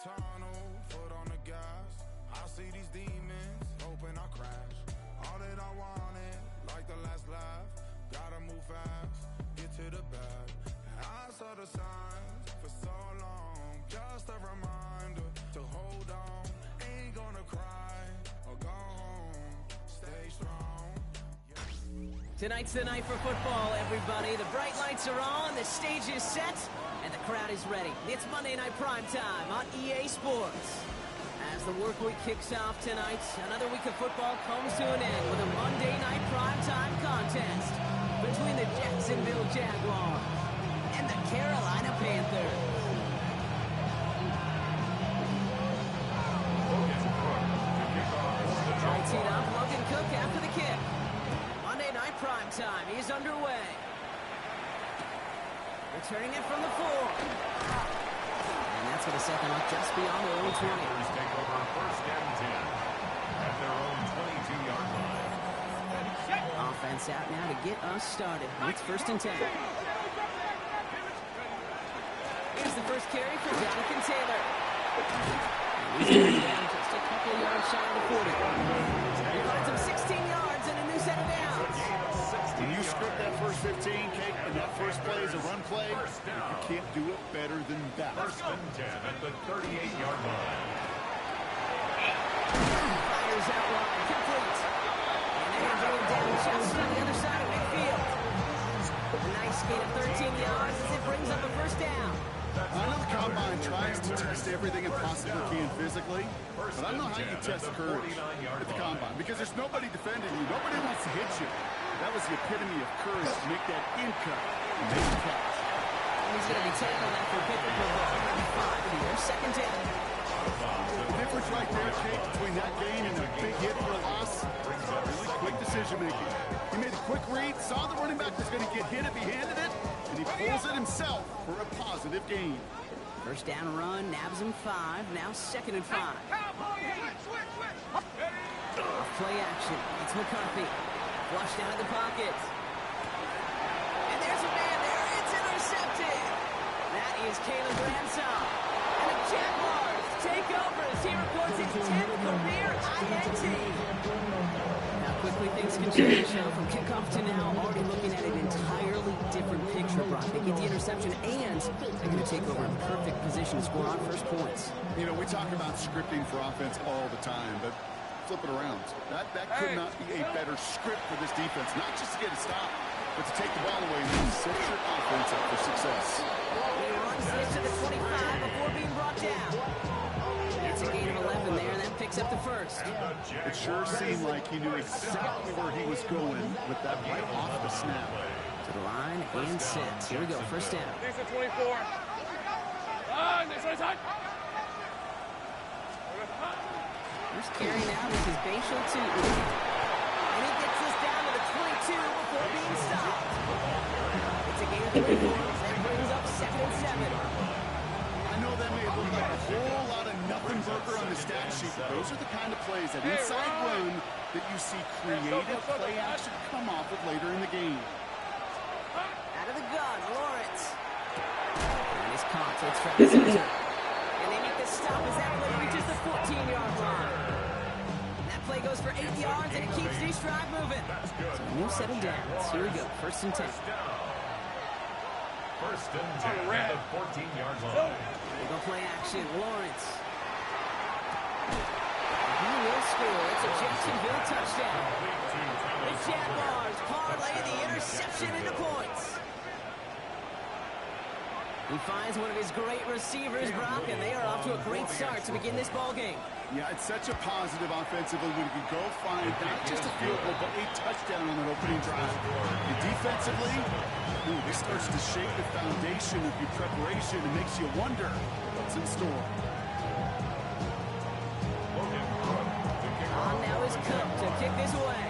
tunnel, foot on the gas. I see these demons, hoping I crash. All that I wanted, like the last laugh. Gotta move fast, get to the bag. I saw the signs for so long, just a reminder to hold on. Ain't gonna cry or go home, stay strong. Tonight's the night for football, everybody. The bright lights are on, the stage is set, and the crowd is ready. It's Monday Night Primetime on EA Sports. As the work week kicks off tonight, another week of football comes to an end with a Monday Night Primetime contest between the Jacksonville Jaguars and the Carolina Panthers. Right teed up, Logan Cook after the kick. Monday Night Primetime is underway. Returning it from the 4. And that's with a second look just beyond the own 20. Take over first and 10 at their own 22-yard line. Offense out now to get us started. It's first and 10. Here's the first carry for Jonathan Taylor. And he's carried down just a couple yards shy of the 40. He finds him 16 yards and a new set of downs. When you script that first 15, Kate, and that first play is a run play, you can't do it better than that. First and 10 at the 38-yard line. Fires out wide, complete. And they are going down just on the other side of midfield. A nice gain of 13 yards as it brings up a first down. I know the Combine tries to test everything it possibly can physically, but I don't know how you test courage at the Combine, because there's nobody defending you. Nobody wants to hit you. That was the epitome of courage to make that in cut and make the catch. He's going to be tackling that for pickup of 5 here, second down. The difference right there, Kate, between that gain and a big hit for a loss, really quick decision-making. He made a quick read, saw the running back was going to get hit if he handed it, and he pulls it himself for a positive gain. First down run, nabs him 5, now second and 5. Play action, it's McCarthy. Flushed out of the pocket. And there's a man there, it's intercepted. That is Caleb Ransom. And the Jaguars take over as he records his 10th career INT. Now quickly things can change. From kickoff to now, already looking at an entirely different picture, Brock. They get the interception and they're going to take over in perfect position to score on first points. You know, we talk about scripting for offense all the time, but flip it around. That could not be a better script for this defense, not just to get a stop, but to take the ball away and set your offense up for success. He runs this to the 25 before being brought down. It's a gain of 11 there, and that picks up the first. It sure seemed like he knew exactly where he was going with that right off the snap. To the line and set. Here we go, first down. Next to 24. Next side. First carry now with his Bashal 2. And he gets this down to the 22 before being stopped. It's a gain of 3 yards. That brings up 2nd and 7. I know that may look like a whole lot of nothing burger on the stat sheet, but those are the kind of plays, that inside run, that you see creative play action come off with later in the game. Out of the gun, Lawrence. And he's caught. It's Travis Hunter. And they make the stop as that play reaches the 14-yard line. That play goes for 8 yards, and it keeps these drive moving. So a new set of downs. Here we go, first and 10. First and 10 at the 14-yard line. They go play action, Lawrence. He will score. It's a Jacksonville touchdown. The Jaguars parlay the interception into points. He finds one of his great receivers, Brock, and they are off to a great start to begin this ball game. Yeah, it's such a positive offensively when you can go find not just a field goal, but a touchdown on an opening drive. And defensively, this starts to shake the foundation of your preparation and makes you wonder what's in store. On now is Cook to kick this away.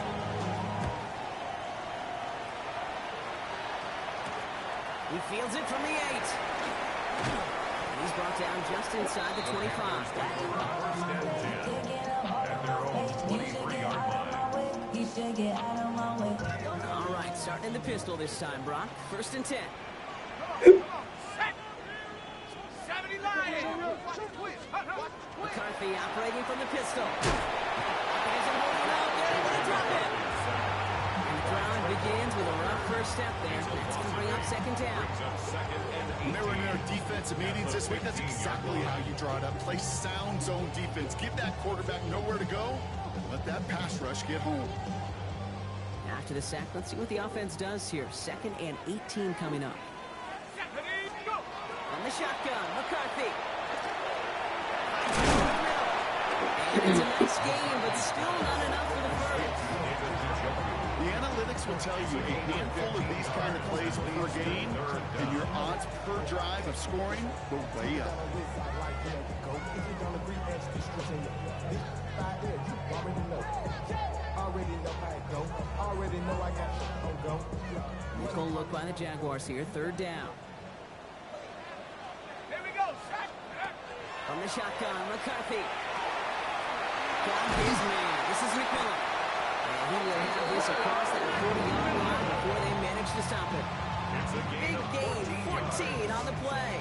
He fields it from the 8. He's brought down just inside the 25. At their own 23-yard line. All right, starting in the pistol this time, Brock. First and 10. 70 McCarthy operating from the pistol. Isn't holding up. They're able to drop it. And the drive begins with a rough first step there. That's going to bring up second down. When they were in their defensive meetings this week, that's exactly how you draw it up. Play sound zone defense. Give that quarterback nowhere to go. Let that pass rush get home. After the sack, let's see what the offense does here. 2nd and 18 coming up. On the shotgun, McCarthy. And it's a nice game, but still not enough for the first. The analytics will tell you a handful of these kind of plays per game, and your odds per drive of scoring go way up. Nickel look by the Jaguars here. 3rd down. From the shotgun, McCarthy. Got his man. This is McMillan. And he will have this across that 40-yard line before they manage to stop it. Big gain, 14 on the play.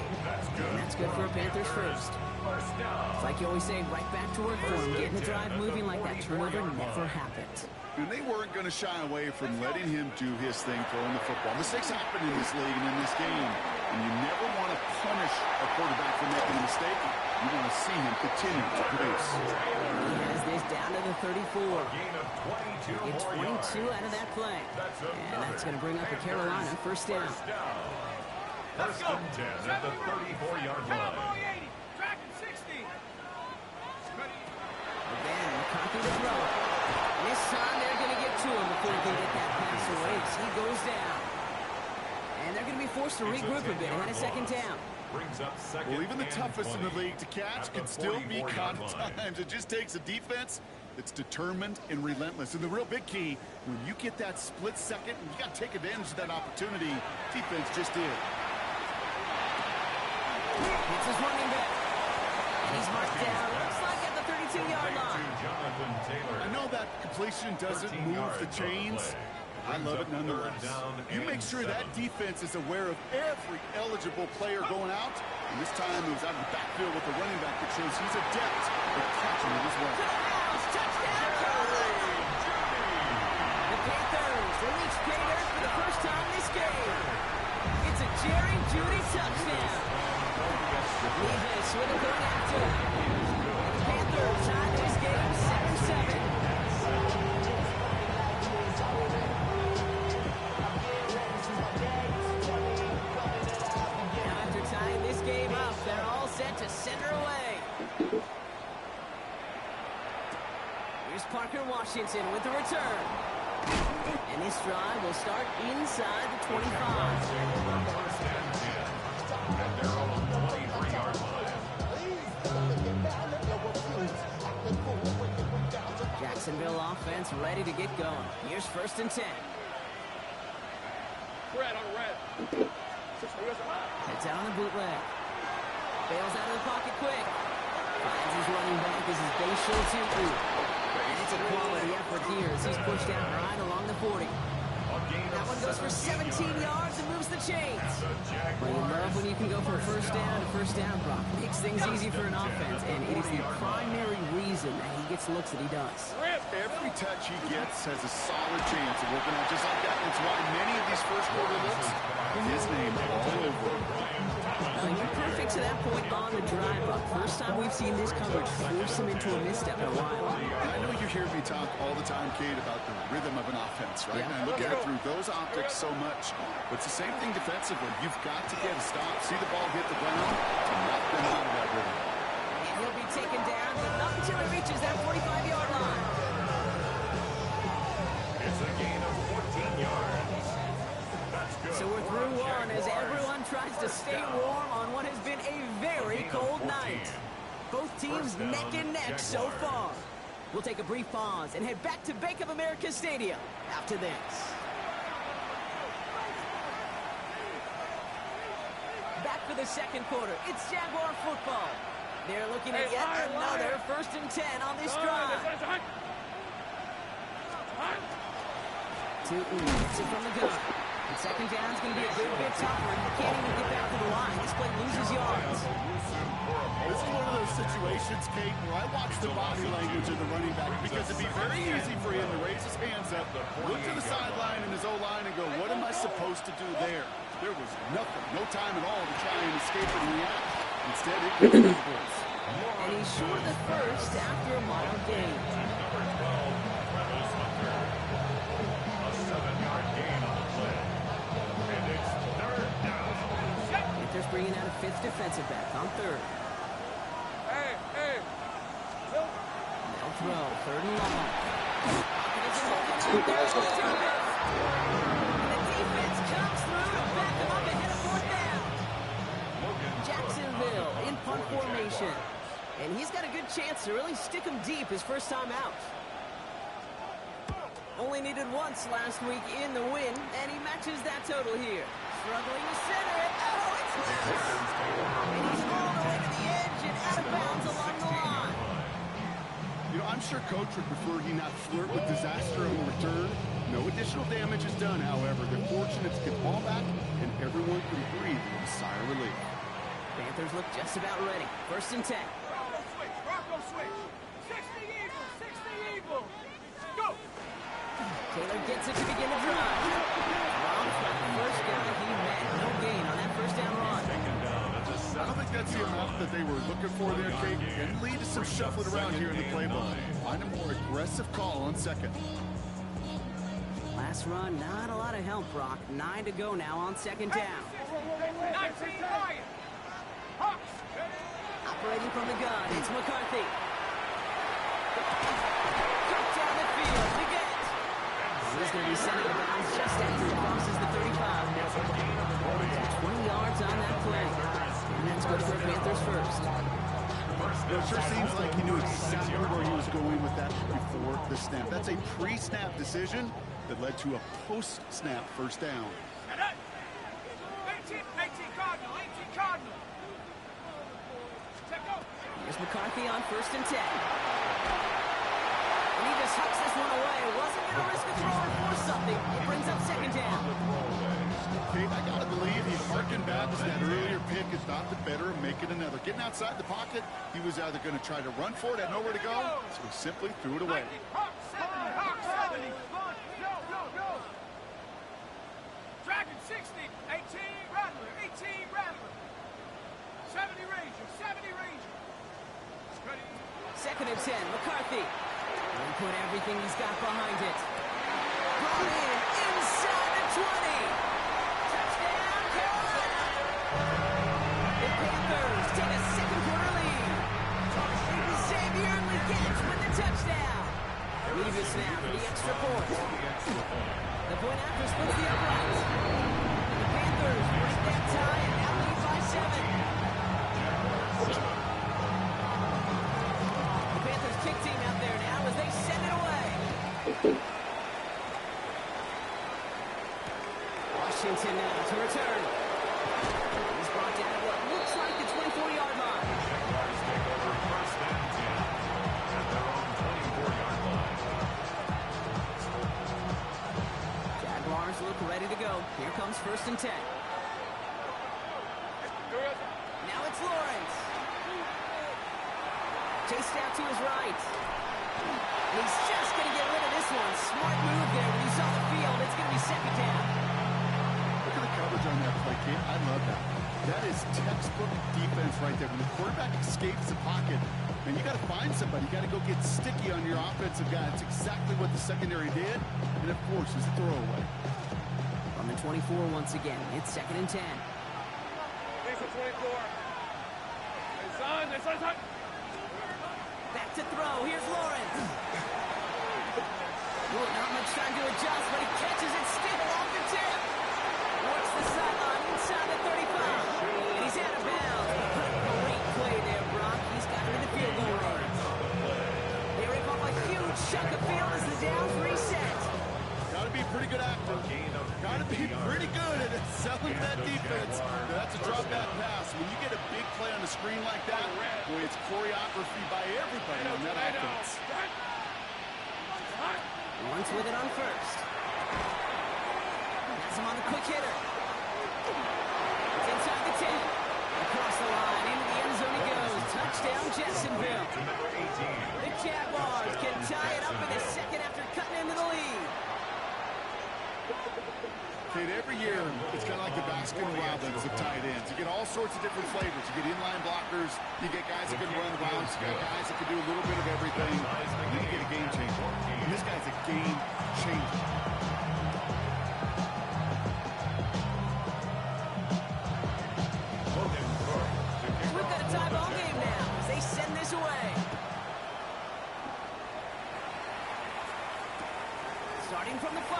And that's good for a Panthers first. It's like you always say, right back to work for him. Getting the drive moving like that turnover never happened. And they weren't going to shy away from letting him do his thing throwing the football. Mistakes happen in this league and in this game. And you never want to punish a quarterback for making a mistake. You want to see him continue to produce. He has this down to the 34. Get 22 out of that play. And that's going to bring up a Carolina first down. First and 10 at the 34-yard line. Again, McCarthy to throw. This time they're going to get to him before he can get that pass away. He goes down. And they're going to be forced to regroup a bit ahead of second down. Well, even the toughest in the league to catch can still be caught at times. It just takes a defense that's determined and relentless. And the real big key, when you get that split second, you got to take advantage of that opportunity. Defense just did. It's his running back. And he's marked down. Looks like at the 32-yard line. I know that completion doesn't move the chains. I love it nonetheless. You make sure that defense is aware of every eligible player going out. And this time it was out of the backfield with the running back that shows he's adept at catching it as well. Touchdown, Carolina! The Panthers, they reach pay dirt for the first time this game. It's a Jerry Jeudy touchdown. Levis with it going after it. The Panthers tie this game 7-7. To send her away. Here's Parker Washington with the return. And this drive will start inside the 25. At their own 23-yard line. Jacksonville offense ready to get going. Here's 1st and 10. Red on red. Heads out on the bootleg. Bails out of the pocket quick. Finds his running back as his base show to. And it's a quality effort here as he's pushed out right along the 40. That one goes for 17 yards and moves the chains. Well, you love when you can go from first down to first down, Brock. Makes things easy for an offense, and it is the primary reason that he gets looks that he does. Every touch he gets has a solid chance of working out just like that. That's why many of these first quarter looks, his name all over. You're perfect to that point on the drive, Brock. First time we've seen this coverage force him into a misstep in a while. I know you hear me talk all the time, Kate, about the rhythm of an offense, right? Yeah. And I look at it through those optics so much. But it's the same thing defensively. You've got to get a stop, see the ball hit the ground, and knock them out of that rhythm. And he'll be taken down, but not until he reaches that 45-yard line. It's a gain of 14 yards. So we're through one as everyone tries to stay warm on what has been a very cold night. Both teams neck and neck so far. We'll take a brief pause and head back to Bank of America Stadium after this. Back for the second quarter. It's Jaguar football. They're looking at yet another 1st and 10 on this drive. It's it from the gun. And second down's going to be a good bit tougher. You can't even get back to the line. This play loses yards. This is one of those situations, Kate, where I watch the body language of the running back because it'd be very easy for him to raise his hands up, look to the sideline in his O-line and go, what am I supposed to do there? There was nothing, no time at all to try and escape and react. Instead, it gets backwards. And he's short of the first after a mild gain. A 7-yard gain on the play. And it's third down. Panthers bringing out a fifth defensive back on third. They'll throw, third and long. And the defense comes through and back them up ahead of fourth down. Jacksonville in punt formation. And he's got a good chance to really stick him deep his first time out. Only needed once last week in the win, and he matches that total here. Struggling to center it. Oh, it's loose! And he's all the way to the edge and out of bounds along the line. You know, I'm sure Coach would prefer he not flirt with disaster on the return. No additional damage is done, however. They're fortunate to get the ball back, and everyone can breathe with a sigh of relief. Panthers look just about ready. First and 10. Bronco switch. 60 Eagles. 60 Eagles. Go. Taylor gets it to begin the drive. Robb's got the first down he met. No gain on that first down run. I don't think that's the amount that they were looking for there, Kate. Can lead to some shuffling around here in the playbook. Find a more aggressive call on second. Last run, not a lot of help, Brock. 9 to go now on second down. 19 Ryan. Hawks. Operating from the gun, it's McCarthy. Cut down the field to get. He's going to be sent out of bounds just after he crosses the 35. 20 yards on that play. And that's good for Panthers first. It sure seems like he knew exactly where he was going with that before the snap. That's a pre-snap decision that led to a post-snap first down. 18 Cardinal. 18 Cardinal. Check go. Here's McCarthy on first and 10. And he just hucks this one away. Wasn't going to risk a throw or force something. It brings up second down. Kate, I got to believe he harkened back to that earlier pick and thought the better of making another. Getting outside the pocket, he was either going to try to run for it, had nowhere to go, so he simply threw it away. Hawks 70. Hawks 70. Go. Dragon 60. 18 Rattler. 18 Rattler. 70 Ranger. 70 Ranger. Second and 10, McCarthy. And put everything he's got behind it. Brought in inside the 20. Touchdown, Carolina. The Panthers take a second quarter lead. Xavier Legage with the touchdown. Leave it now for the extra point. The point after splits the uprights. The Panthers break that tie and now lead by 7. The Panthers kick team out there now as they send it away. Washington now to return. He's brought down at what looks like the 24-yard line. Jaguars take over first and 10 at their own 24-yard line. Jaguars look ready to go. Here comes first and 10. Now it's Lawrence. Chased out to his right. And he's just going to get rid of this one. Smart move there when he saw the field. It's going to be second down. Look at the coverage on that play, Kate. I love that. That is textbook defense right there. When the quarterback escapes the pocket, and you got to find somebody. You got to go get sticky on your offensive guy. It's exactly what the secondary did, and of course, it's a throwaway. From the 24 once again, it's second and 10. Thanks for 24. Hey, son. Back to throw. Here's Lawrence. Ooh, not much time to adjust, but he catches it still off the tip. Works the sideline inside the 35. And he's out of bounds. Great play there, Brock. He's got him in the field goal range. They rip off a huge chunk of field as the downs reset. Got to be pretty good actor. Got to be pretty good at selling that defense. That's a drop back pass. When you get a big play on the screen like that, boy, it's choreography by everybody on that offense. Lawrence with it on first. Has him on the quick hitter. It's inside the 10. Across the line, into the end zone he goes. Touchdown, Jacksonville. The Jaguars can tie it up in the second after cutting into the lead. Kate, every year, it's kind of like the Baskin-Robbins of tight ends. You get all sorts of different flavors. You get inline blockers. You get guys that can run routes. You got guys that can do a little bit of everything. And then you get a game changer. And this guy's a game changer. We've got a tie ball game now as they send this away. Starting from the 5.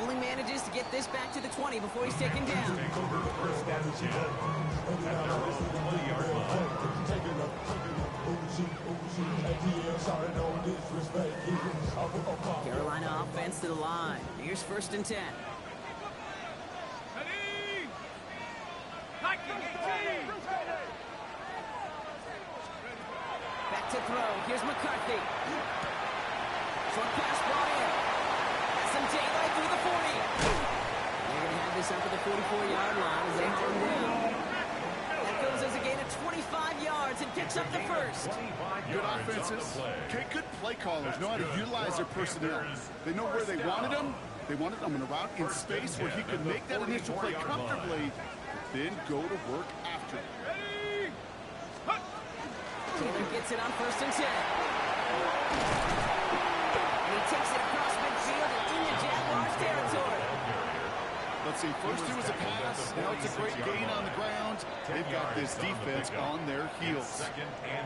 Only manages to get this back to the 20 before he's taken down. Carolina offense to the line. Here's 1st and 10. Ready? 19-18. Back to throw. Here's McCarthy. Short pass brought in. Has some daylight through the 40. They're going to have this up at the 44-yard line as they hold him down. That goes as a gain of 25 yards and picks up the first. Good offenses. Okay, good play callers know how to utilize their personnel. They know where they wanted them. They wanted them in a route in space where he could make that initial play comfortably, then go to work after it. Taylor gets it on 1st and 10. And he takes it across midfield and into Jaguars territory. Let's see, first it was a pass. Now it's a great gain on the ground. They've got this defense on their heels.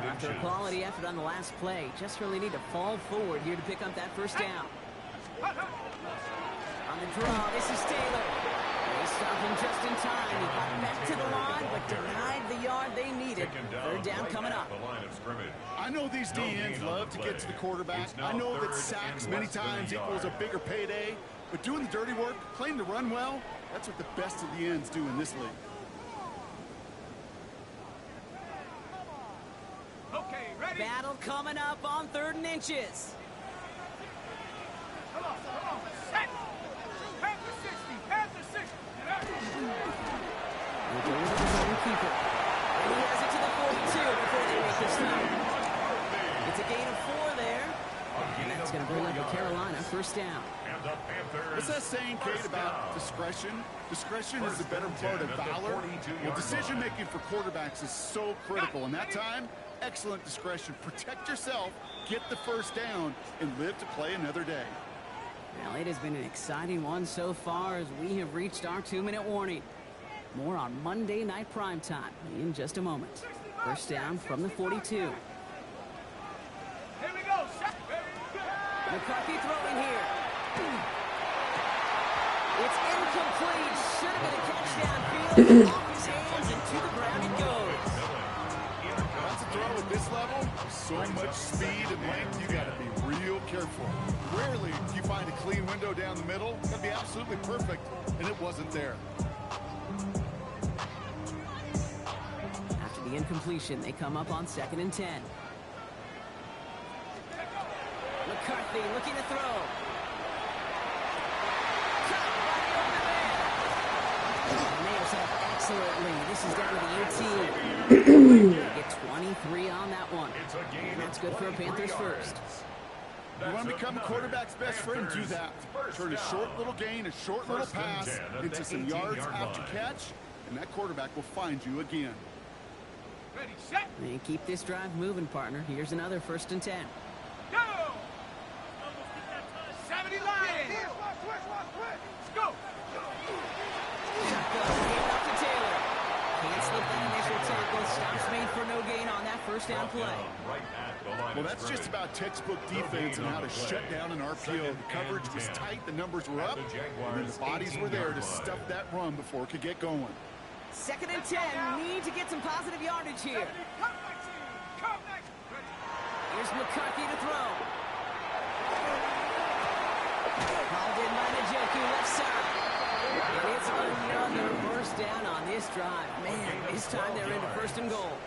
After a quality effort on the last play, just really need to fall forward here to pick up that 1st down. On the draw, this is Taylor. They stopped him just in time. He got back to the line, but denied the yard they needed. 3rd down coming up. I know these DNs love to get to the quarterback. I know that sacks many times equals a bigger payday. But doing the dirty work, playing to run well, that's what the best of the ends do in this league. Okay, ready? Battle coming up on 3rd and inches. Come on. Set. Panther 60. We'll go with the zone keeper. And he has it to the 42 before they make the stop. It's a gain of 4 there. And that's going to bring up the Carolina 1st down. What's that saying, Kate, about discretion? Discretion is the better part of valor. Well, decision-making for quarterbacks is so critical. In that time, excellent discretion. Protect yourself, get the 1st down, and live to play another day. Well, it has been an exciting one so far as we have reached our 2-minute warning. More on Monday Night Primetime in just a moment. 1st down from the 42. Here we go. Set. McCarthy throwing here. It's incomplete. Should have been a catch downfield. Off his hands and to the ground it goes. That's a throw at this level. So much speed and length, you got to be real careful. Rarely do you find a clean window down the middle. It's got to be absolutely perfect, and it wasn't there. After the incompletion, they come up on 2nd and 10. McCarthy looking to throw. Caught by the open man. And they are set up excellently. This is down to the 18. They get 23 on that one. And that's good for a Panthers 1st. You want to become a quarterback's best friend, do that. Turn a short little gain, a short little pass into some yards after catch, and that quarterback will find you again. Ready, set. And keep this drive moving, partner. Here's another 1st and 10. Go. 70 Lions. Let's go. Shotgun, hand off to Taylor. Can't slip that initial tackle. Stops made for no gain on that 1st down play. Well, that's just about textbook defense and how to shut down an RPO. The coverage was tight, the numbers were up, and then the bodies were there to stuff that run before it could get going. 2nd and 10. Need to get some positive yardage here. Come next. Here's McCarthy to throw. Called in by Njoku, left side. And it's another 1st down on this drive. Man, this time they're into 1st and goal.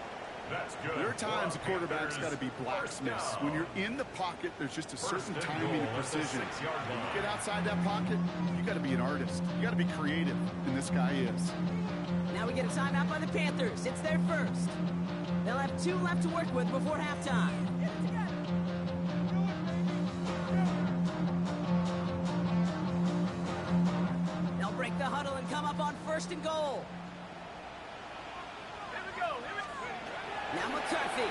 That's good. There are times a quarterback's got to be blacksmiths. When you're in the pocket, there's just a certain timing and precision. When you get outside that pocket, you got to be an artist. You got to be creative, and this guy is. Now we get a timeout by the Panthers. It's their first. They'll have 2 left to work with before halftime. They'll break the huddle and come up on 1st and goal. Here we go. Here we go. Now McCarthy.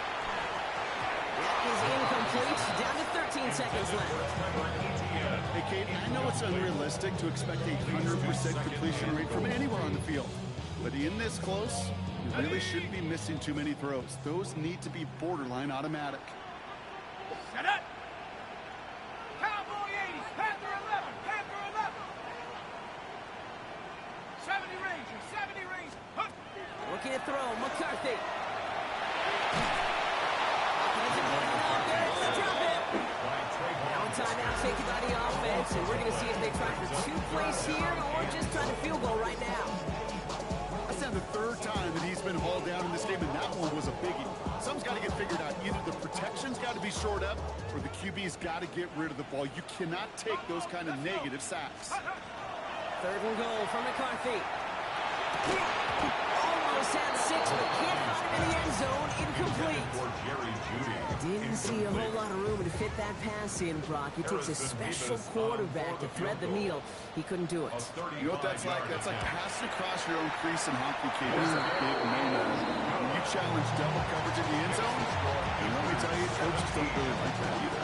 That is incomplete. Down to 13 seconds left. Hey, Kate, I know it's unrealistic to expect a 100% completion rate from anywhere on the field. But in this close, you really shouldn't be missing too many throws. Those need to be borderline automatic. Set up. Cowboy 80s. Panther 11. Panther 11. 70 Rangers. 70 Rangers. Huh. Looking to throw. McCarthy. Now a timeout taken by the offense, and we're going to see if they try for 2 plays here or just try to field goal right now. That's now the 3rd time that he's been hauled down in this game, and that one was a biggie. Something's got to get figured out. Either the protection's got to be shored up, or the QB's got to get rid of the ball. You cannot take those kind of negative sacks. 3rd and goal from McCarthy. Almost had 6, but can't find him in the end zone. Incomplete. Didn't see a whole lot of room to fit that pass in, Brock. It takes a special quarterback to thread the needle. He couldn't do it. You know what that's like? That's like passing across your own crease in hockey, Kate. That's a big no-no. When you challenge double coverage in the end zone, and let me tell you, coaches don't really like that either.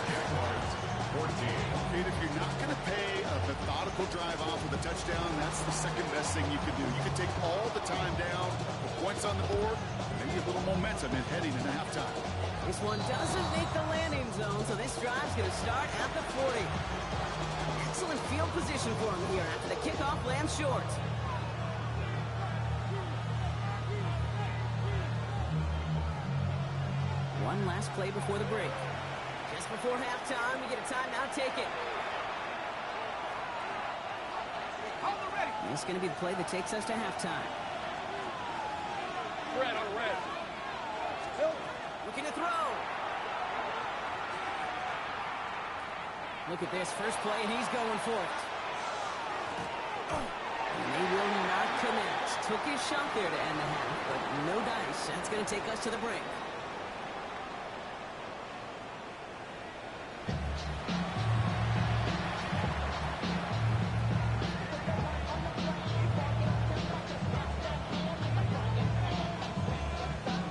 Kate, if you're not going to pay a methodical drive off with a touchdown, that's the second best thing you can do. You can take all the time down, put points on the board, maybe a little momentum in heading into halftime. This one doesn't make the landing zone, so this drive's going to start at the 40. Excellent field position for him here after the kickoff lands short. One last play before the break. Just before halftime, we get a timeout taken. This is going to be the play that takes us to halftime. Red on red. Looking to throw. Look at this first play, and he's going for it. And they will not commit. Took his shot there to end the half, but no dice. That's going to take us to the break.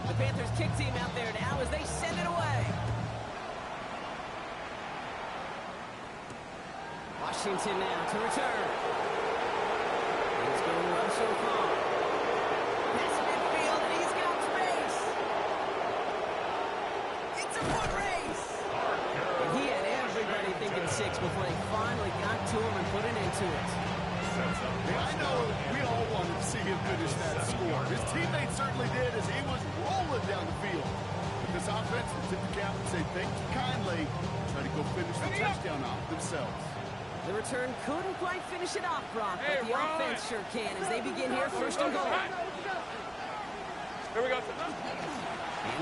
The Panthers kick team out there now as they send it away. Washington now to return. He's going well so far. Pass midfield, and he's got space. It's a foot race. And he had everybody thinking 6 before they finally got to him and put an end to it. Hey, I know we all wanted to see him finish that score. His teammates certainly did as he was rolling down the field. But this offense will tip the cap and say thank you kindly. Try to go finish the touchdown off themselves. The return couldn't quite finish it off, Brock, but the offense sure can as they begin here 1st and goal. Here we go. And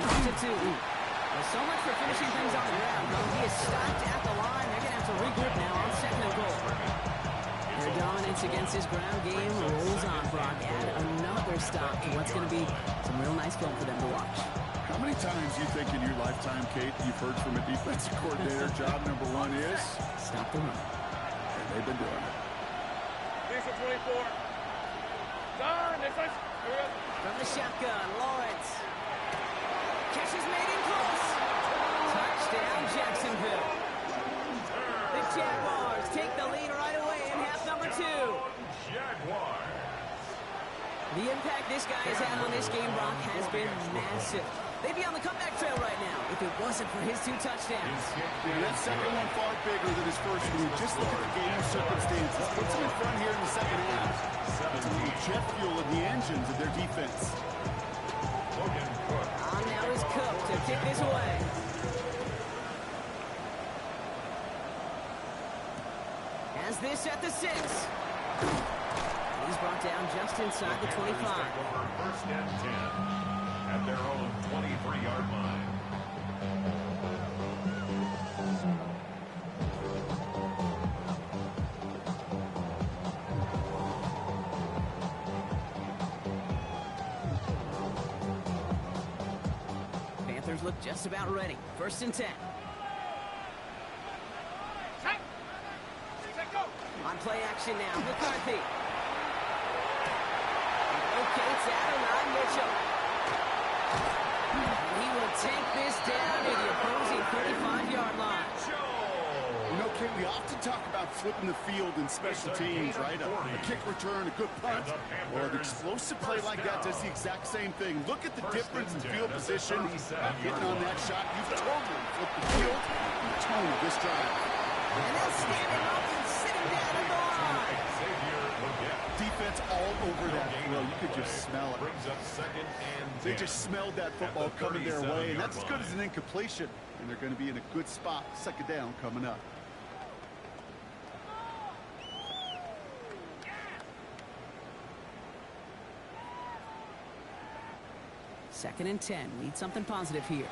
up to 2. Well, so much for finishing things on the ground. Well, he is stopped at the line. They're going to have to regroup now on 2nd and goal. Their dominance against his ground game rolls on, Brock. Add another stop to what's going to be some real nice film for them to watch. How many times do you think in your lifetime, Kate, you've heard from a defensive coordinator, job number 1 is? Stop the run. And they've been doing it. These are 24. Done. Here we go. From the shotgun, Lawrence. Catch is made in close. Touchdown, Jacksonville. The Jaguars take the lead right away in half number 2. Jaguars. The impact this guy has had on this game, Brock, has been massive. They'd be on the comeback trail right now if it wasn't for his 2 touchdowns. Yeah, that second one far bigger than his first move. Just look at the game circumstances. Puts him in front here in the second half. It's a little jet fuel in the engines of their defense. On now is Cook to kick this away. Has this at the 6. He's brought down just inside the 25. First and 10. at their own 23-yard line. Panthers look just about ready. 1st and 10. On play action now, McCarthy. Locates Adonai Mitchell. He will take this down to the opposing 35-yard line. You know, Ken, we often talk about flipping the field in special teams, right? A kick return, a good punt. Well, an explosive play like that does the exact same thing. Look at the difference in field position. Hitting on that shot, you've totally flipped the field and the tone of this drive. And they'll stand him up and sit him down at the line. Defense all over that throw. You could just smell it. They just smelled that football coming their way, and that's as good as an incompletion. And they're going to be in a good spot. 2nd down coming up. Second and 10. Need something positive here.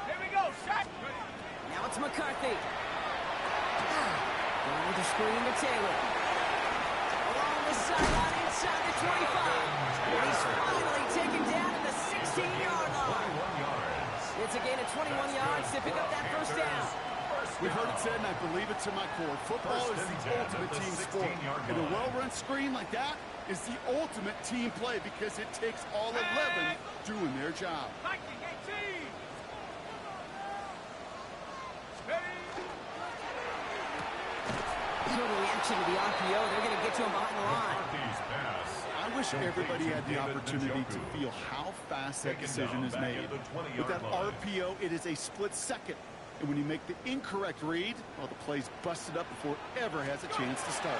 Here we go, set. Now it's McCarthy. Going with the screen to Taylor. Along the sideline inside the 25. And he's finally taken down at the 16-yard line. It's a gain of 21 yards to pick up that 1st down. We've heard it said, and I believe it to my core. Football is the ultimate team sport. And a well-run screen like that is the ultimate team play because it takes all 11 doing their job. 19-18. Total reaction to the RPO. They're going to get to him behind the line. I wish everybody had the opportunity to feel how fast that decision is made. With that RPO, it is a split second. And when you make the incorrect read, well, the play's busted up before it ever has a chance to start.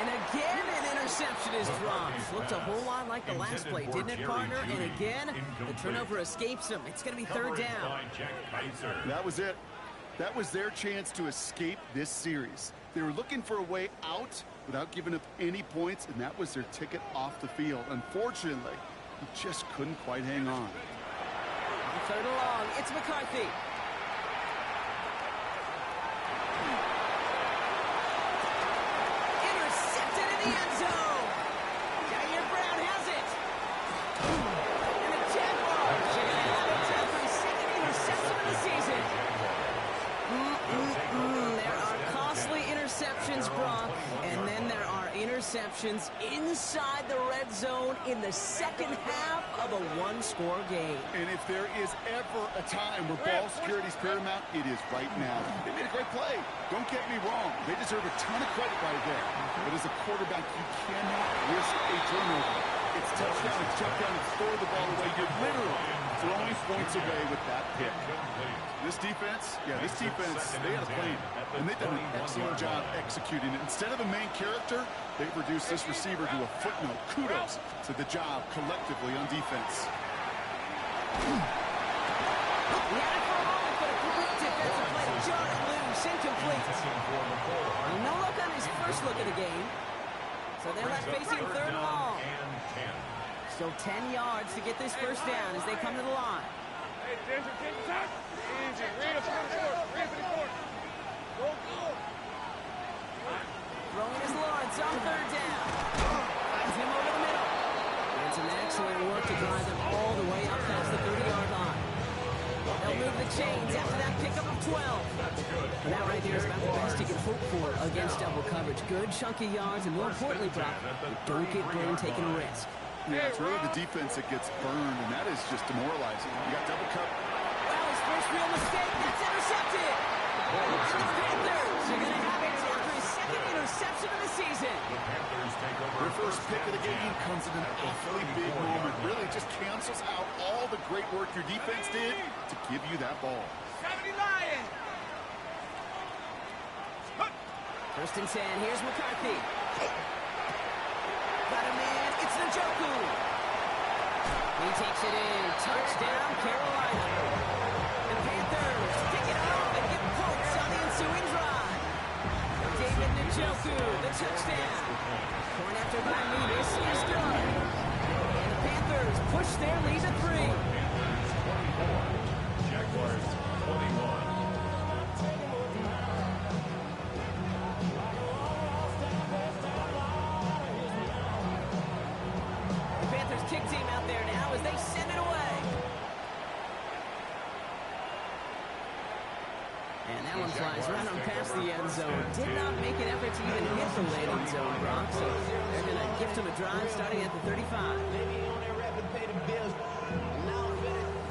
And again, an interception is dropped. Looked a whole lot like the last play, didn't it, partner? And again, the turnover escapes him. It's going to be 3rd down. That was it. That was their chance to escape this series. They were looking for a way out without giving up any points, and that was their ticket off the field. Unfortunately, he just couldn't quite hang on. On 3rd and long, it's McCarthy. Intercepted in the end zone. Jair Brown has it. And the Jaguars are going to have it to every 2nd interception of the season. There are costly interceptions, Brock, and then there are interceptions inside the red zone in the 2nd half of a 1-score game. And if there is ever a time where ball security is paramount, it is right now. They made a great play. Don't get me wrong. They deserve a ton of credit right there. But as a quarterback, you cannot risk a turnover. It's touchdown, it's jump down, it's throw the ball away. You're literally throwing points away with that pick. This defense, they had a plan. And they've done an excellent job executing it. Instead of a main character, they've reduced this receiver to a footnote. Kudos to the job collectively on defense. He had it for a moment, but a great defensive play to jar it loose, incomplete. No look on his first look of the game. So they're left facing 3rd and long. Still 10 yards to get this 1st down as they come to the line. Hey, Denver, get touch. Easy. Read it for the court. Read it for the court. Go, go. Throwing his Lawrence on 3rd down. Finds him over the middle. And some excellent work to drive them all the way up past the 30-yard line. They'll move the chains after that pickup of 12. And that right there is about the best you can hope for against double coverage. Good chunky yards, and more importantly, Brock, don't get burned taking a risk. Yeah, it's really the defense that gets burned, and that is just demoralizing. You got double cover. Well, his first real mistake, that's intercepted. The Panthers are going to have it after his 2nd interception of the season. Their first pick of the game comes in an awfully big moment. Really just cancels out all the great work your defense did to give you that ball. 70 Lions. 1st and 10, here's McCarthy. Got a man, it's Njoku. He takes it in, touchdown, Carolina. The Panthers pick it up and get points on the ensuing drive. David Njoku, the touchdown. Point after after Granby. This is good. And the Panthers push their lead to 3. Jaguars 21. The Panthers kick team out there now as they send it away. And that one flies right on past the end zone. Did not make an effort to even hit the landing zone, Brock. So they're going to gift him a drive starting at the 35.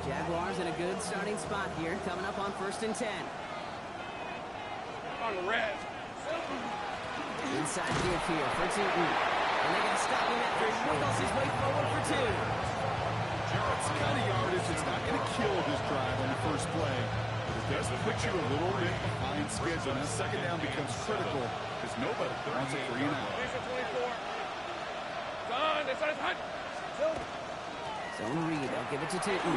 Jaguars in a good starting spot here, coming up on 1st and 10. On the red. Inside field here for Tootin. And they got to stop him after he wiggles his way forward for 2. It's the kind of yardage that's not going to kill this drive on the first play. But it does put you a little bit behind schedule. And that second down becomes critical because nobody wants a 3 and out. 24. Done. That's hot. Zone read. They'll give it to Tootin.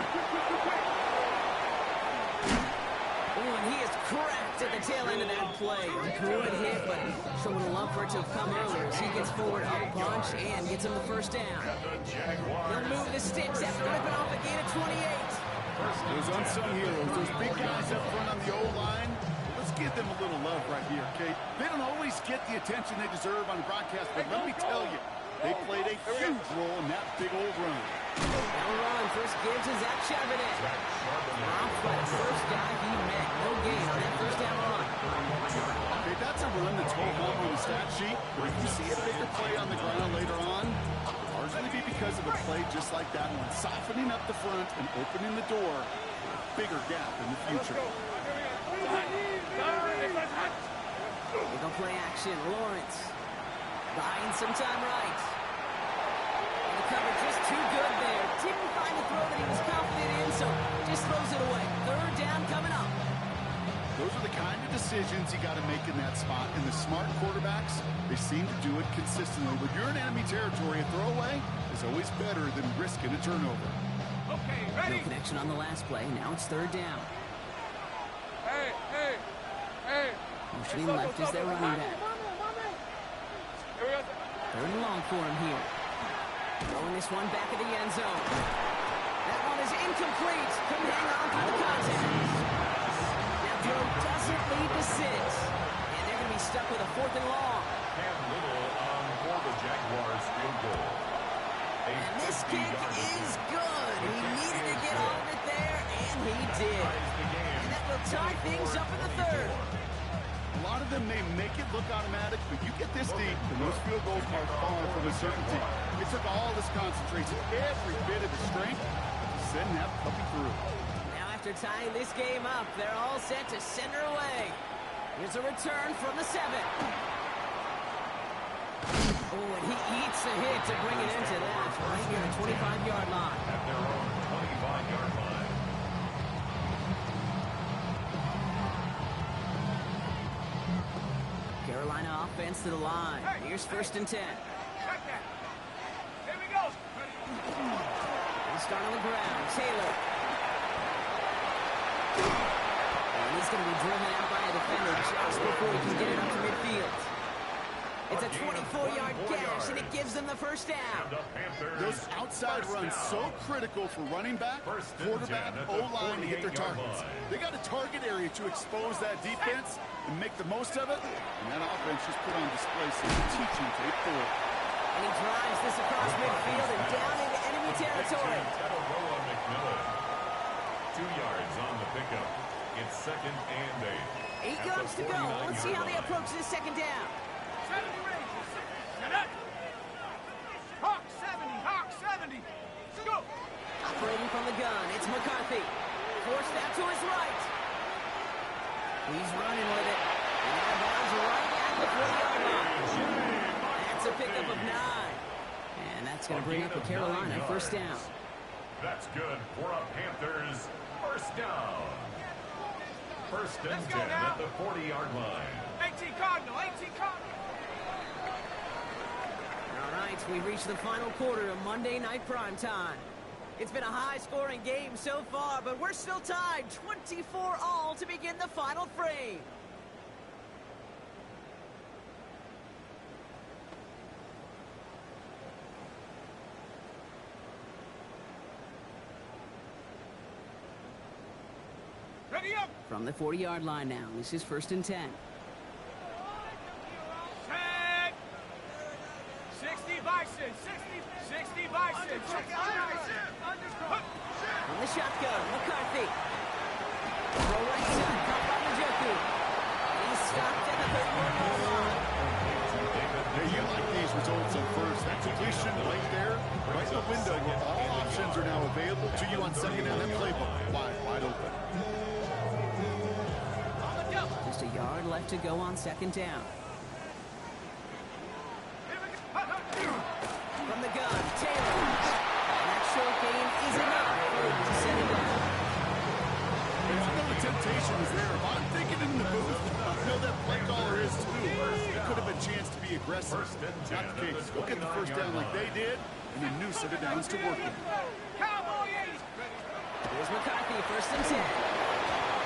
Oh, and he is cracked at the tail end of that play. Good hit, but sure would have loved for it to have come earlier as he gets forward up a bunch and gets him the first down. He'll move the sticks after ripping off a gain of 28. Those unsung heroes, those big guys up front on the O-line, let's give them a little love right here, okay? They don't always get the attention they deserve on the broadcast, but let me tell you, they played a huge role in that big old run. Now run, first give to Zach Charbonnet. Off by the first guy he met. No gain on that first down run. Okay, that's a run that's home on the stat sheet, but if you see a bigger play on the ground later on, it'll largely be because of a play just like that one, softening up the front and opening the door for a bigger gap in the future. They go play action. Lawrence buying some time right. And the cover just too good there. Didn't find the throw that he was confident in, so just throws it away. 3rd down coming up. Those are the kind of decisions you got to make in that spot. And the smart quarterbacks, they seem to do it consistently. When you're in enemy territory, a throwaway is always better than risking a turnover. Okay, ready? No connection on the last play. Now it's 3rd down. Hey. Motioning left is their running back. Here we go. 3rd and long for him here. Throwing this one back of the end zone. That one is incomplete. Couldn't hang on through the contact. That throw doesn't lead to 6. And they're going to be stuck with a 4th and long. Cam Little on for the Jaguars field goal. And this kick is good. He needed to get all of it there, and he did. And that will tie things up in the 3rd. A lot of them may make it look automatic, but you get this deep, and those field goals are far from a certainty. It took all this concentration, every bit of the strength, to send that puppy through. Now after tying this game up, they're all set to send her away. Here's a return from the 7. Oh, and he eats a hit to bring it into that right near the 25-yard line. At their own 25-yard line. Carolina offense to the line. Here's 1st and 10. Check that. Here we go. They start on the ground. Taylor. And he's going to be driven out by a defender just before he can get it up to midfield. It's a 24-yard gash, and it gives them the first down. Those outside runs so critical for running back, quarterback, O-line to get their targets. They got a target area to expose that defense and make the most of it, and that offense just put on display some teaching tape for it. And he drives this across midfield and down into enemy territory. 2 yards on the pickup. It's 2nd and 8. 8 yards to go. Let's see how they approach this 2nd down. 70 ranges. Set up. Hawk 70. Hawk 70. Let's go. Operating from the gun, it's McCarthy. Forced out to his right. He's running with it. And out of bounds right at the 40-yard line. That's a pickup of 9. And that's going to bring up the Carolina 1st down. That's good for a Panthers 1st down. 1st and 10 at the 40-yard line. 18 Cardinal. 18 Cardinal. All right, we reached the final quarter of Monday Night Primetime. It's been a high-scoring game so far, but we're still tied 24-all to begin the final frame. From the 40-yard line now. This is 1st and 10. Set. 60 Bison. 60 Bison. From the shotgun, McCarthy. Throw right side, caught by Njoku. He's stopped at the 31-yard line. Hey, you like these results on first. That completion right there, right in the window where all options are now available to you on second down. That playbook wide open. Just a yard left to go on 2nd down. From the gun, Taylor. And that short gain is enough to set it down. I know the temptation is there. If I'm thinking in the booth, I know that play caller is too. It could have been a chance to be aggressive. Not the case. Go get the first down like they did, and a new set of downs to work with. Here's McCarthy, 1st and 10.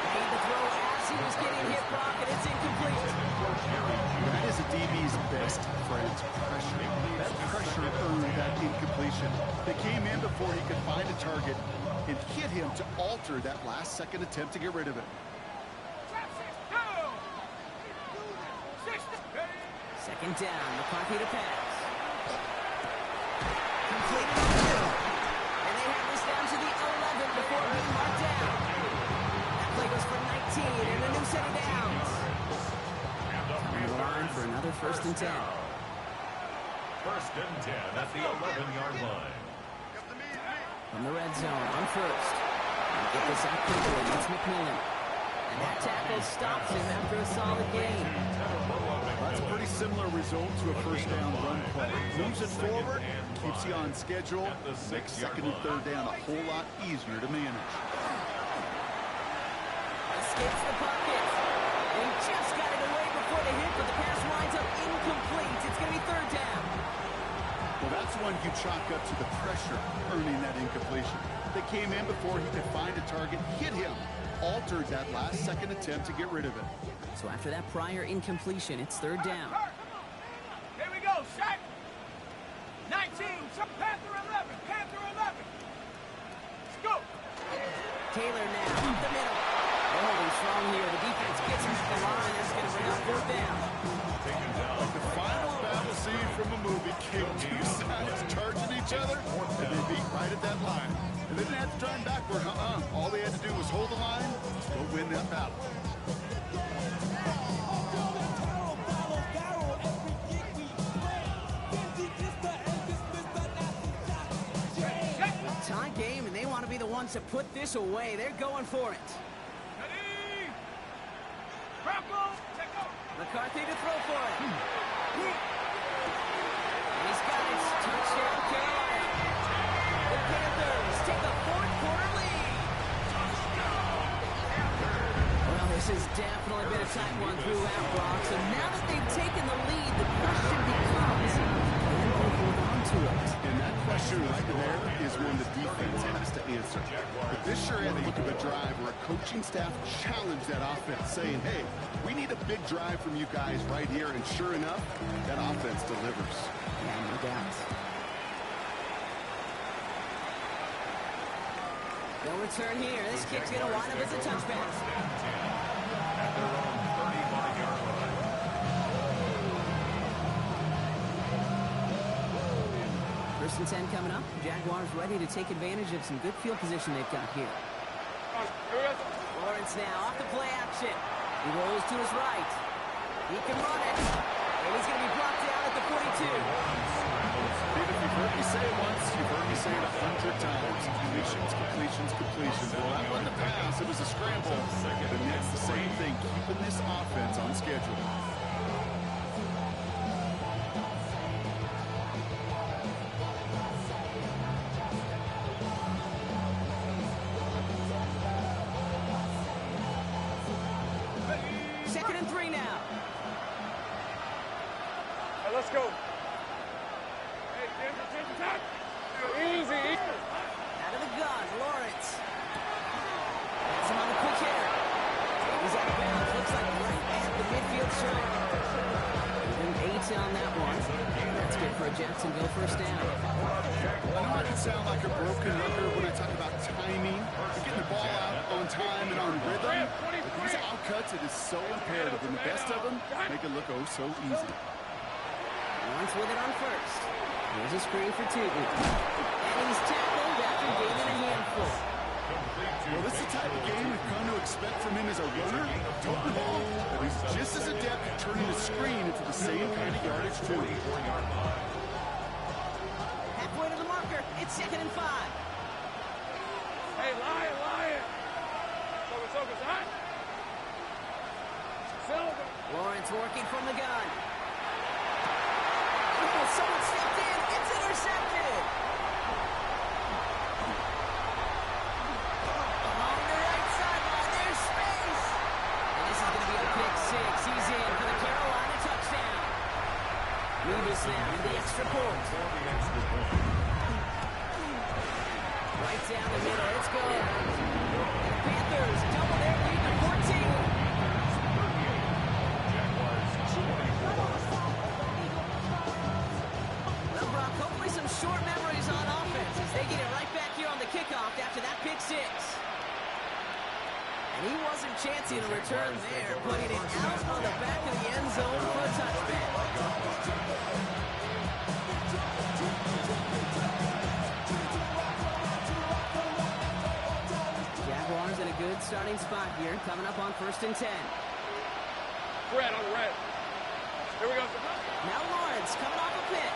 Made the throw as he was getting hit, Brock, and it's incomplete. That is a DB's best friend, pressure. That pressure earned that incompletion. They came in before he could find a target and hit him to alter that last-second attempt to get rid of it. 2nd down, McCarthy to pass. Completed on 2. And they have this down to the 11 before being marked down. That play goes for 19 and a new set of downs. On the line for another 1st and 10. 1st and 10 at the 11-yard line. From the red zone on 1st. And get this out quickly. It's McMillan. And that tackle stops him after a solid gain. That's a pretty similar result to a first down run play. Moves it forward, keeps you on schedule, makes 2nd and 3rd down a whole lot easier to manage. Escapes the pocket. He just got it away before the hit, but the pass winds up incomplete. It's going to be 3rd down. Well, that's one you chalk up to the pressure earning that incompletion. They came in before he could find a target, hit him, altered that last-second attempt to get rid of it. So after that prior incompletion, it's 3rd down. Here we go, Shaq. 19, Panther 11, Panther 11. Let's go. Taylor now up the middle. They're holding strong here. The defense gets him to the line. That's going to bring up 4th down. Like the final battle scene from a movie, came two sides charging each other, and they beat right at that line. And they didn't have to turn backward, All they had to do was hold the line, go win that battle. Tie game, and they want to be the ones to put this away. They're going for it. Ready. Bronco, take go. McCarthy to throw for it. He's got it. Touchdown, Carolina. The Panthers take a 4th-quarter lead. Well, this has definitely been a tight one throughout, Brock. So now that they've taken the lead, the question becomes, can they hold on to it? And that question right there is one the defense has to answer. But this sure had the look of a drive where a coaching staff challenged that offense, saying, hey, we need a big drive from you guys right here. And sure enough, that offense delivers. Yeah, no doubt. No return here. This kick's going to wind up as a touchback. At their own 35-yard line. First and 10 coming up. Jaguars ready to take advantage of some good field position they've got here. Lawrence now off the play action. He rolls to his right. He can run it. And he's going to be brought down at the 42. David, you've heard me say it once, you've heard me say it 100 times. Completions, completions, completions. Well, that wasn't a pass, it was a scramble. And that's the same thing, keeping this offense on schedule. Second and 3 now. Let's go. Easy. Out of the gun, Lawrence. That's him on the quick hitter. He's out of bounds. Looks like right at the midfield stripe. Even 8 on that one. That's good for a Jacksonville first down. I know I can sound like a broken record when I talk about timing, and getting the ball out on time and on rhythm. But these outcuts, it is so imperative, and the best of them make it look oh so easy. Lawrence with it on first. Here's a screen for Tootin. And he's tackled after gaining a handful. Well, this is the type of game we've come to expect from him as a runner, toting the ball, but he's just as adept at turning the screen into the same kind of yardage, too. Halfway to the marker. It's 2nd and 5. Hey, Lion. Focus, hot. Silver. Lawrence working from the gun. Oh, someone stepped in. It's intercepted. Along the right sideline, there's space. And this is going to be a pick 6. He's in for the Carolina touchdown. Move this now in the extra point. Right down the middle. It's good. And the Panthers double their lead to 14. Hopefully some short memories on offense as they get it right back here on the kickoff after that pick 6. And he wasn't chancing a return there, putting it out on the back of the end zone for a touchback. Jaguars in a good starting spot here, coming up on 1st and 10. Red on the red. Here we go. Now Lawrence coming off a pick.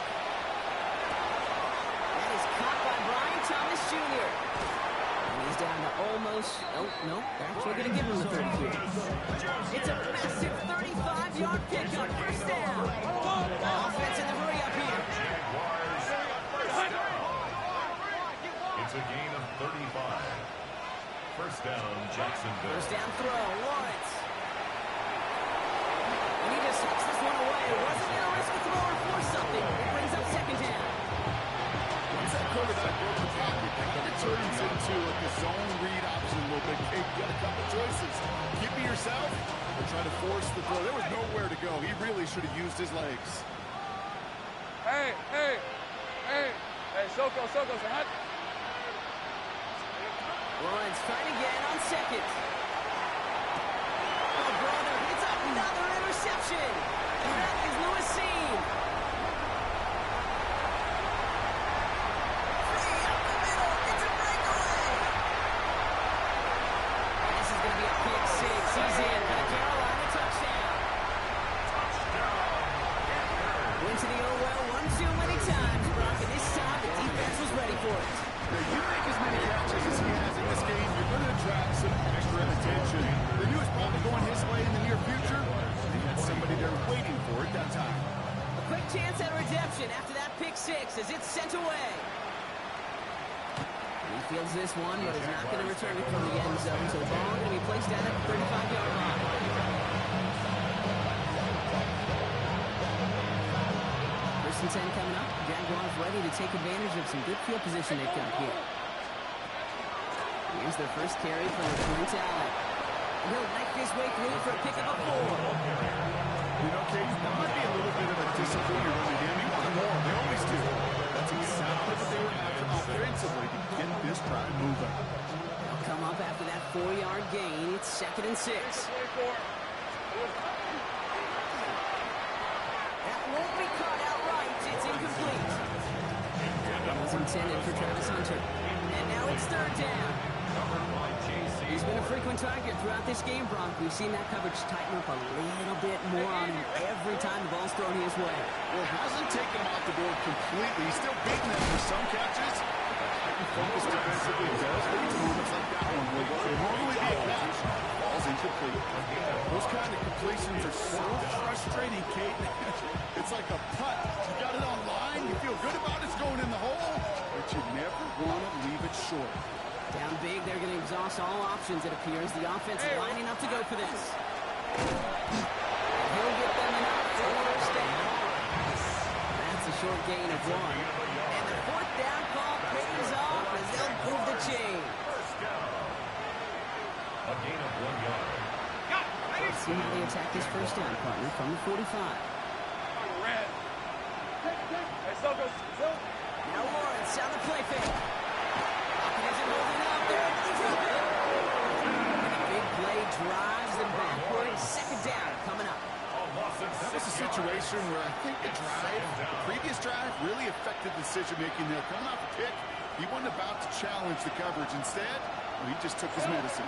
Caught by Brian Thomas Jr. And he's down to almost... Oh, no. They're actually going to give him the 30 here. It's a massive 35-yard pickup. First down. Offense in the hurry up here. It's a gain of 35. First down, Jacksonville. First down throw. Lawrence. And he just hooks this one away. Wasn't going to risk a throw or force something. It brings up 2nd down. Quarterback broke the pocket, and it turns into like a zone read option a little bit. Hey, you got a couple choices. Keep it yourself or try to force the throw. There was nowhere to go. He really should have used his legs. Hey, Soko, hot. Lawrence trying again on 2nd. Oh, brother, it's another interception. And that is Lewis Seen. He's in for the Carolina touchdown. Went to the old well one too many times, Brock, and this time the defense was ready for it. You make as many catches as he has in this game, you're going to attract some extra attention. They knew it was probably going his way in the near future. They had somebody there waiting for it that time. A quick chance at redemption after that pick 6 as it's sent away. He fields this one, but is not going to return it from the end zone, so the ball going to be placed down at the 35-yard line. First and 10 coming up. Jaguars ready to take advantage of some good field position they've got here. Here's their first carry from Clint Allen. He'll knife his way through for a pick of a 4. You know, Kate, that might be a little bit of a disappointing run again. You want more. They always do. That's exactly what they were after offensively to get this drive moving. They'll come up after that 4-yard gain. It's 2nd and 6. That won't be caught outright. It's incomplete. That was intended for Travis Hunter. And now it's 3rd down. He's been a frequent target throughout this game, Brock. We've seen that coverage tighten up a little bit more on him every time the ball's thrown his way. Well, hasn't taken him off the board completely. He's still beating them for some catches. Heightened focus defensively does lead to moments like that one where what would normally be a catch falls incomplete. Those kind of completions are so frustrating, Kate. It's like a putt. You got it on line. You feel good about it's going in the hole, but you never want to leave it short. Down big, they're going to exhaust all options, it appears. The offense lining up to go for this. He'll get them enough for a first down. That's a short gain of 1. And the 4th down call pays off as they'll move the chain. A gain of 1 yard. Let's see how they attack this first down, partner, from the 45. Red. Now Lawrence on the play fake. Pocket isn't holding up. They're able to drop it. And a big play drives them backward. Second down coming up. That was a situation where I think the previous drive, really affected decision-making there. Coming off a pick, he wasn't about to challenge the coverage. Instead, he just took his medicine.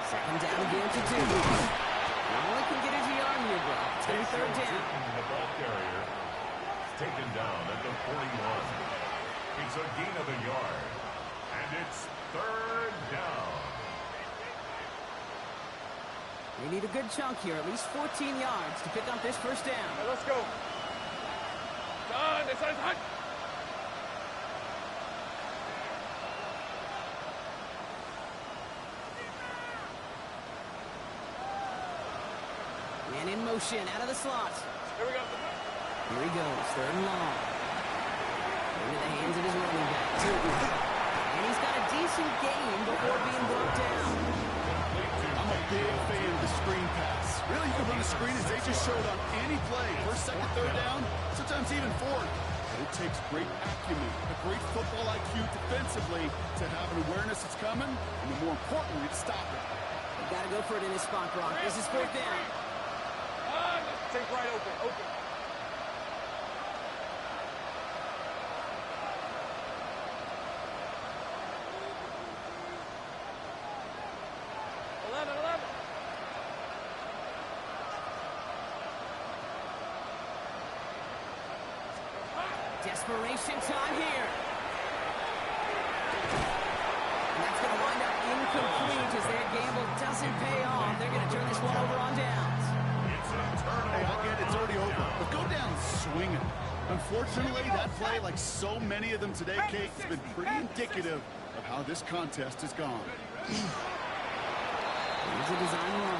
Second down again to 2. Only can get his yard here, bro. It's going to be third down. The ball carrier is taken down at the 41. It's a gain of a yard. And it's third down. We need a good chunk here, at least 14 yards to pick up this first down. Right, let's go. Done. This is hot. Man in motion, out of the slot. Here we go. Here he goes, third and long. Into the hands of his running back, Tilton. And he's got a decent gain before being brought down. I'm a big fan of the screen pass. Really, you can run the screen as they just showed on any play. First, second, third down, sometimes even fourth. But it takes great acumen, a great football IQ defensively to have an awareness it's coming, and the more importantly, to stop it. You got to go for it in this spot, Brock. This is fourth down. Take right open. 11. Desperation time here. And that's going to wind up incomplete as their gamble doesn't pay off. They're going to turn this one over on downs. Hey, I get it's already over, but go down swinging. Unfortunately, that play, like so many of them today, Kate, has been pretty indicative of how this contest has gone. Here's a design run.